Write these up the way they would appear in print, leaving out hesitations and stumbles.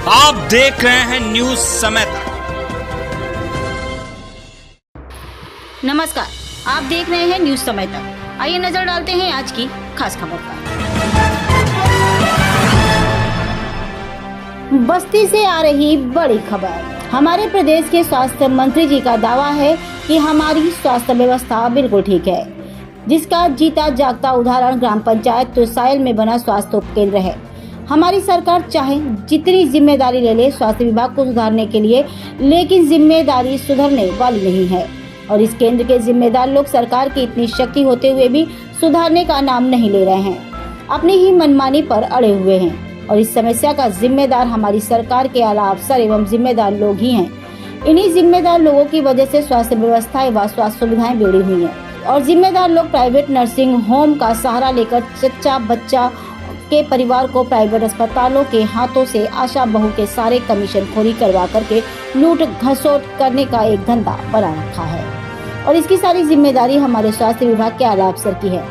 आप देख रहे हैं न्यूज समय तक। नमस्कार, आप देख रहे हैं न्यूज समय तक। आइए नजर डालते हैं आज की खास खबर पर। बस्ती से आ रही बड़ी खबर। हमारे प्रदेश के स्वास्थ्य मंत्री जी का दावा है कि हमारी स्वास्थ्य व्यवस्था बिल्कुल ठीक है, जिसका जीता जागता उदाहरण ग्राम पंचायत तुसाइल में बना स्वास्थ्य उपकेंद्र है। हमारी सरकार चाहे जितनी जिम्मेदारी ले ले स्वास्थ्य विभाग को सुधारने के लिए, लेकिन जिम्मेदारी सुधरने वाली नहीं है और इस केंद्र के जिम्मेदार लोग सरकार की इतनी शक्ति होते हुए भी सुधारने का नाम नहीं ले रहे हैं। अपनी ही मनमानी पर अड़े हुए हैं और इस समस्या का जिम्मेदार हमारी सरकार के आला अफसर एवं जिम्मेदार लोग ही हैं। इन्हीं जिम्मेदार लोगों की वजह से स्वास्थ्य व्यवस्था व स्वास्थ्य सुविधाएं बिगड़ी हुई हैं और जिम्मेदार लोग प्राइवेट नर्सिंग होम का सहारा लेकर चच्चा बच्चा के परिवार को प्राइवेट अस्पतालों के हाथों से आशा बहू के सारे कमीशन खोरी करवा करके लूट घसोट करने का एक धंधा बना रखा है और इसकी सारी जिम्मेदारी हमारे स्वास्थ्य विभाग के आला अफसर की है।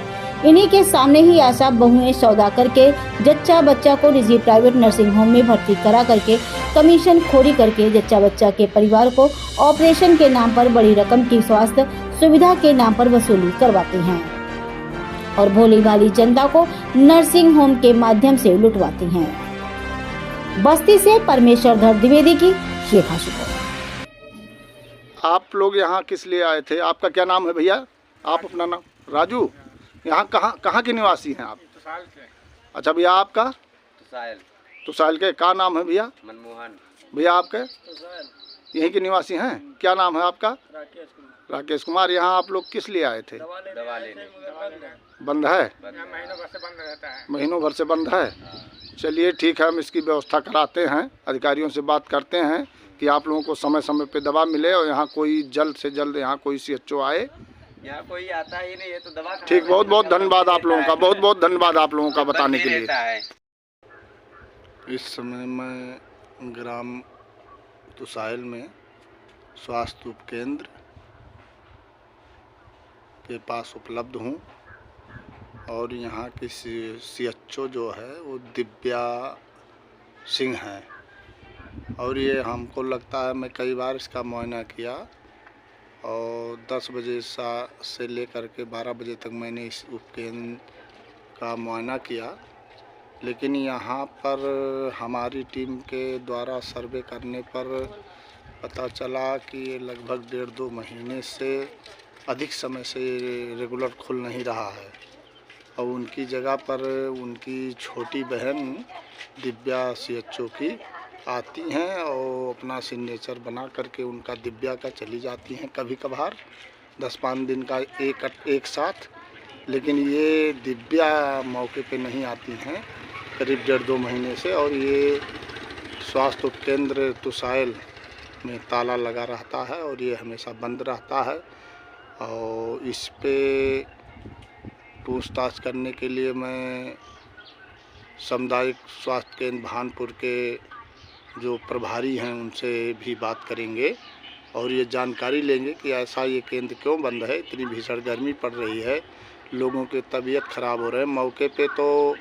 इन्हीं के सामने ही आशा बहुएं सौदा करके जच्चा बच्चा को निजी प्राइवेट नर्सिंग होम में भर्ती करा करके कमीशन खोरी करके जच्चा बच्चा के परिवार को ऑपरेशन के नाम पर बड़ी रकम की स्वास्थ्य सुविधा के नाम पर वसूली करवाते हैं और भोली भाली जनता को नर्सिंग होम के माध्यम से लुटवाती हैं। बस्ती से परमेश्वरधर द्विवेदी की ये खास रिपोर्ट। आप लोग यहाँ किस लिए आए थे? आपका क्या नाम है भैया? आप अपना नाम? राजू। यहाँ कहाँ के निवासी हैं आप? तुसाइल के। अच्छा भैया, आपका? तुसाइल के। क्या नाम है भैया? मनमोहन। भैया आपके? यहीं के निवासी हैं? क्या नाम है आपका? राकेश कुमार। यहाँ आप लोग किस लिए आए थे? दवा लेने। बंद है? महीनों भर से बंद रहता है। महीनों भर से बंद है। चलिए ठीक है, हम इसकी व्यवस्था कराते हैं, अधिकारियों से बात करते हैं कि आप लोगों को समय समय पे दवा मिले और यहाँ कोई जल्द से जल्द यहाँ कोई CHO आए। यहाँ कोई आता ही नहीं है तो दवा। ठीक, बहुत बहुत धन्यवाद आप लोगों का, बहुत बहुत धन्यवाद आप लोगों का बताने के लिए। इस समय मैं ग्राम तुसाइल में स्वास्थ्य उपकेंद्र के पास उपलब्ध हूँ और यहाँ की CHO जो है वो दिव्या सिंह हैं और ये हमको लगता है, मैं कई बार इसका मुआयना किया और 10 बजे से लेकर के 12 बजे तक मैंने इस उपकेंद्र का मुआयना किया, लेकिन यहाँ पर हमारी टीम के द्वारा सर्वे करने पर पता चला कि ये लगभग 1.5-2 महीने से अधिक समय से रेगुलर खुल नहीं रहा है और उनकी जगह पर उनकी छोटी बहन दिव्या CHO की आती हैं और अपना सिग्नेचर बना करके उनका दिव्या का चली जाती हैं कभी कभार 10-5 दिन का एक साथ, लेकिन ये दिव्या मौके पे नहीं आती हैं करीब 1.5-2 महीने से और ये स्वास्थ्य उपकेंद्र तुसाइल में ताला लगा रहता है और ये हमेशा बंद रहता है और इस पे पूछताछ करने के लिए मैं सामुदायिक स्वास्थ्य केंद्र भानपुर के जो प्रभारी हैं उनसे भी बात करेंगे और ये जानकारी लेंगे कि ऐसा ये केंद्र क्यों बंद है। इतनी भीषण गर्मी पड़ रही है, लोगों की तबीयत ख़राब हो रहे हैं। मौके पे तो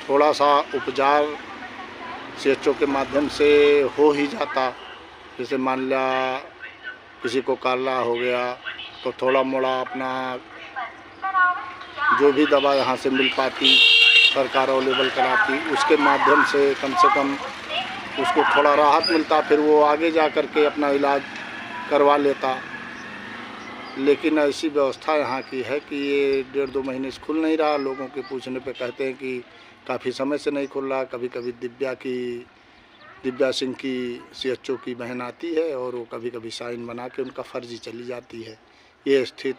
थोड़ा सा उपचार CHO के माध्यम से हो ही जाता, जैसे मान लिया किसी को काला हो गया तो थोड़ा मोड़ा अपना जो भी दवा यहाँ से मिल पाती सरकार अवेलेबल कराती, उसके माध्यम से कम उसको थोड़ा राहत मिलता, फिर वो आगे जा कर के अपना इलाज करवा लेता। लेकिन ऐसी व्यवस्था यहाँ की है कि ये 1.5-2 महीने से खुल नहीं रहा। लोगों के पूछने पे कहते हैं कि काफ़ी समय से नहीं खुल रहा। कभी कभी दिव्या सिंह की CHO की बहन आती है और वो कभी कभी साइन बना के उनका फर्जी चली जाती है। ये स्थित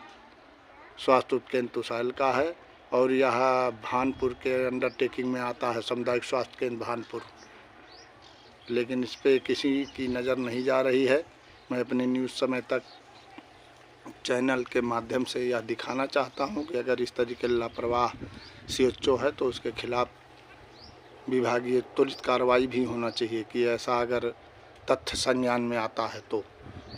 स्वास्थ्य उपकेंद्र तुसाइल का है और यह भानपुर के अंडरटेकिंग में आता है, सामुदायिक स्वास्थ्य केंद्र भानपुर, लेकिन इस पर किसी की नज़र नहीं जा रही है। मैं अपने न्यूज़ समय तक चैनल के माध्यम से यह दिखाना चाहता हूं कि अगर इस तरीके लापरवाह CHO है तो उसके खिलाफ विभागीय त्वरित कार्रवाई भी होना चाहिए कि ऐसा अगर तथ्य संज्ञान में आता है तो।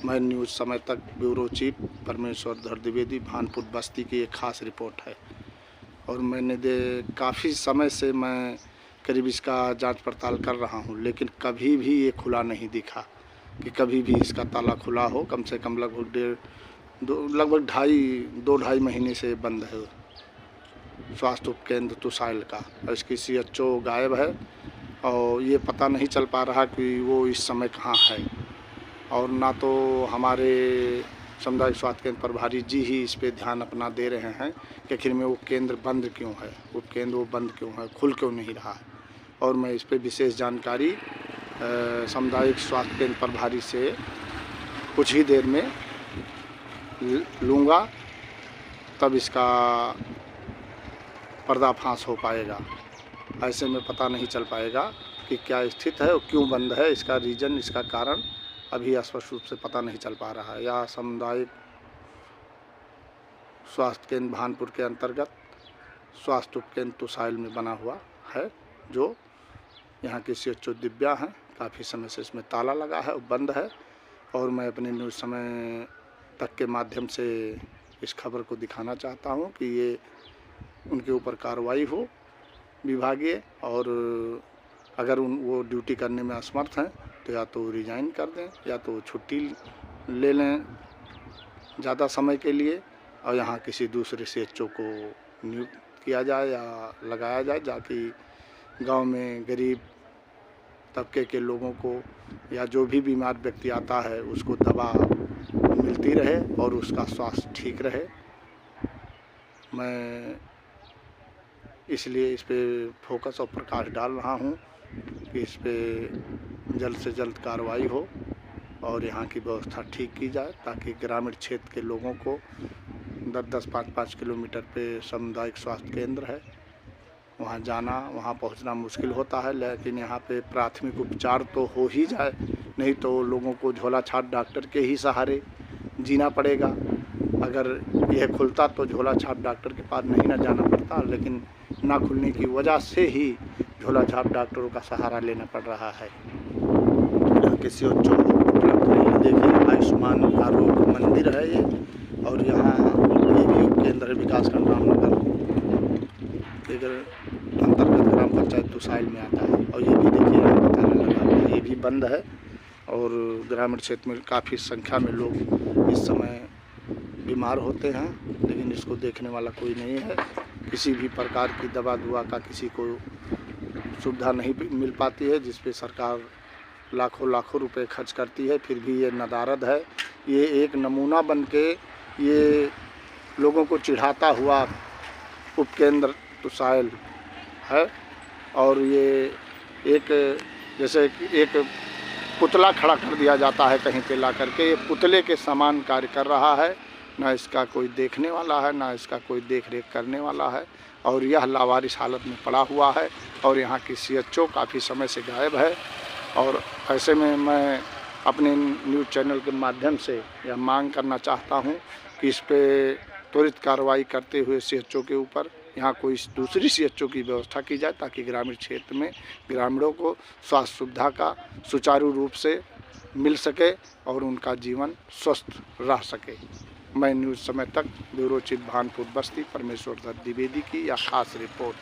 मैं न्यूज़ समय तक ब्यूरो चीफ परमेश्वरधर द्विवेदी, भानपुर बस्ती की एक खास रिपोर्ट है और मैंने काफ़ी समय से मैं करीब इसका जांच पड़ताल कर रहा हूं, लेकिन कभी भी ये खुला नहीं दिखा कि कभी भी इसका ताला खुला हो। कम से कम लगभग 2-2.5 महीने से बंद है स्वास्थ्य उपकेंद्र तुसाइल का। इसकी CHO गायब है और ये पता नहीं चल पा रहा कि वो इस समय कहाँ है, और ना तो हमारे सामुदायिक स्वास्थ्य केंद्र प्रभारी जी ही इस पे ध्यान अपना दे रहे हैं कि आखिर में वो केंद्र बंद क्यों है, उपकेंद्र वो बंद क्यों है, खुल क्यों नहीं रहा है। और मैं इस पे विशेष जानकारी सामुदायिक स्वास्थ्य केंद्र प्रभारी से कुछ ही देर में लूँगा, तब इसका पर्दाफाश हो पाएगा। ऐसे में पता नहीं चल पाएगा कि क्या स्थिति है और क्यों बंद है। इसका रीज़न, इसका कारण अभी स्पष्ट रूप से पता नहीं चल पा रहा है। यह सामुदायिक स्वास्थ्य केंद्र भानपुर के अंतर्गत स्वास्थ्य उपकेंद्र तुसाइल में बना हुआ है, जो यहाँ की CHO दिव्या हैं। काफ़ी समय से इसमें ताला लगा है और बंद है, और मैं अपने न्यूज़ समय तक के माध्यम से इस खबर को दिखाना चाहता हूँ कि ये उनके ऊपर कार्रवाई हो विभागीय, और अगर वो ड्यूटी करने में असमर्थ हैं तो या तो रिजाइन कर दें या तो छुट्टी ले लें ज़्यादा समय के लिए, और यहाँ किसी दूसरे CHO को नियुक्त किया जाए या लगाया जाए, जाकि गांव में गरीब तबके के लोगों को या जो भी बीमार व्यक्ति आता है उसको दवा मिलती रहे और उसका स्वास्थ्य ठीक रहे। मैं इसलिए इस पे फोकस और प्रकाश डाल रहा हूँ कि इस पे जल्द से जल्द कार्रवाई हो और यहाँ की व्यवस्था ठीक की जाए, ताकि ग्रामीण क्षेत्र के लोगों को 10-10, 5-5 किलोमीटर पे सामुदायिक स्वास्थ्य केंद्र है, वहाँ जाना, वहाँ पहुँचना मुश्किल होता है। लेकिन यहाँ पे प्राथमिक उपचार तो हो ही जाए, नहीं तो लोगों को झोला छाप डॉक्टर के ही सहारे जीना पड़ेगा। अगर यह खुलता तो झोला छाप डॉक्टर के पास नहीं ना जाना पड़ता, लेकिन ना खुलने की वजह से ही झोला छाप डॉक्टरों का सहारा लेना पड़ रहा है। किसी CHO उपलब्ध है, देखिए आयुष्मान आरोग्य मंदिर है ये, और यहाँ ये भी उपकेंद्र है विकासखंड रामनगर अंतर्गत ग्राम पंचायत तुसाइल में आता है। और ये भी देखिए यहाँ पर ताला लगा हुआ है, ये भी बंद है, और ग्रामीण क्षेत्र में काफ़ी संख्या में लोग इस समय बीमार होते हैं, लेकिन इसको देखने वाला कोई नहीं है। किसी भी प्रकार की दवा दुआ का किसी को सुविधा नहीं मिल पाती है, जिस पे सरकार लाखों रुपए खर्च करती है, फिर भी ये नदारद है। ये एक नमूना बन के ये लोगों को चिढ़ाता हुआ उपकेंद्र तुसाइल है, और ये एक जैसे एक पुतला खड़ा कर दिया जाता है कहीं पे ला करके, ये पुतले के समान कार्य कर रहा है। ना इसका कोई देखने वाला है, ना इसका कोई देख रेख करने वाला है, और यह लावारिस हालत में पड़ा हुआ है, और यहाँ की CHO काफ़ी समय से गायब है। और ऐसे में मैं अपने न्यूज़ चैनल के माध्यम से यह मांग करना चाहता हूँ कि इस पे त्वरित कार्रवाई करते हुए CHO के ऊपर यहाँ कोई दूसरी CHO की व्यवस्था की जाए, ताकि ग्रामीण क्षेत्र में ग्रामीणों को स्वास्थ्य सुविधा का सुचारू रूप से मिल सके और उनका जीवन स्वस्थ रह सके। मैं न्यूज़ समय तक ब्यूरो चीफ भानपुर बस्ती परमेश्वर दत्त द्विवेदी की यह खास रिपोर्ट।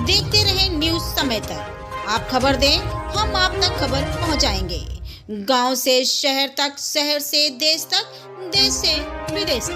देखते रहे न्यूज़ समय तक, आप खबर दें, हम आप तक खबर पहुंचाएंगे। गांव से शहर तक, शहर से देश तक, देश से विदेश तक।